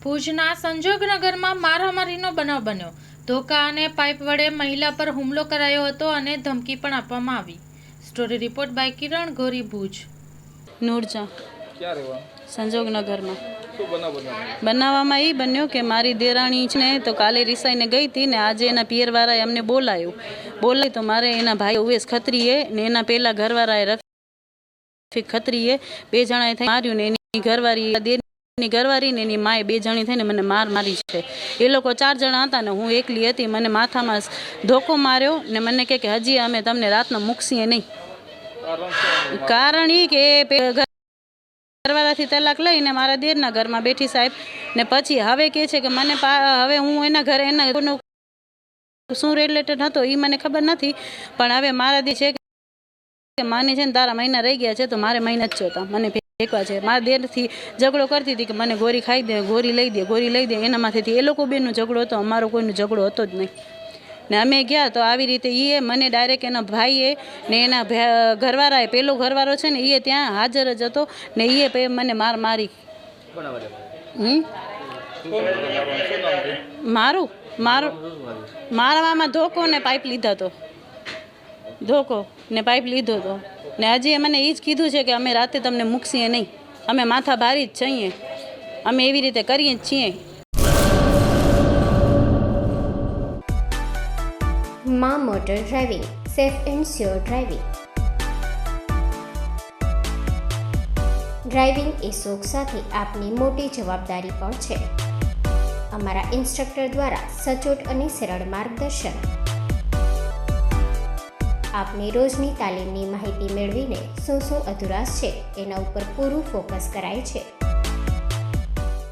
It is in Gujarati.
ભુજના સંજોગનગરમાં મારામારીનો બનાવ બન્યો। ધોકા અને પાઇપ વડે મહિલા પર હુમલો કરાયો હતો અને ધમકી પણ આપવામાં આવી। સ્ટોરી રિપોર્ટ બાય કિરણ ગોરી, ભુજ। નૂરજા ક્યાં રહેવા? સંજોગનગરમાં શું બનાવવામાં એ બન્યો કે મારી દેરાણી છે ને તો કાલે રિસાઈને ગઈ હતી ને આજે એના પિયરવાળાએ અમને બોલાવી તો મારે એના ભાઈ ઉવેશ ખત્રીએ ને એના પહેલા ઘરવાળાએ રફીક ખત્રીએ બે જણાએ થઈ માર્યું ને એની ઘરવાળી ને એની માએ બે જણી થઈને મને મારી છે। એ લોકો 4 જણા હતા ને હું એકલી હતી। મને માથામાં ધોકો માર્યો ને મને કે હજી અમે તમને રાતનો મૂકીએ નહીં। કારણ એ કે ઘરવાળાથી તલાક લઈને મારા દેરના ઘરમાં બેઠી સાહેબ ને પછી હવે કહે છે કે મને હવે હું એના ઘરે એના શું રિલેટેડ હતો એ મને ખબર નથી, પણ હવે મારા દે છે કે માની છે ને તારા મહિના રહી ગયા છે તો મારે મહિના જ જોતા, મને ફેંકવા છે। મારા દેરથી ઝઘડો કરતી હતી કે મને ગોરી ખાઈ દે, ગોરી લઈ દે એનામાંથી એ લોકો બેનનો ઝઘડો હતો, અમારો કોઈનો ઝઘડો હતો જ નહીં। ને અમે ગયા તો આવી રીતે એ મને ડાયરેક્ટ એના ભાઈએ ને એના ઘરવાળાએ પેલો ઘરવાળો છે ને એ ત્યાં હાજર જ હતો ને એ મને મારી મારવામાં ધોકો ને પાઇપ લીધો હતો ને હજી મને એ જ કીધું છે કે અમે રાતે તમને મૂકીએ નહીં, અમે માથા ભારી જ છીએ, અમે એવી રીતે કરીએ જ છીએ। માં motor driving, safe and sure driving. Driving એ શોખ સાથે આપની મોટી જવાબદારી પણ છે। અમારા ઇન્સ્ટ્રક્ટર દ્વારા સચોટ અને સરળ માર્ગદર્શન। આપની રોજની તાલીમની માહિતી મેળવીને શું અધુરાશ છે એના ઉપર પૂરું ફોકસ કરાય છે।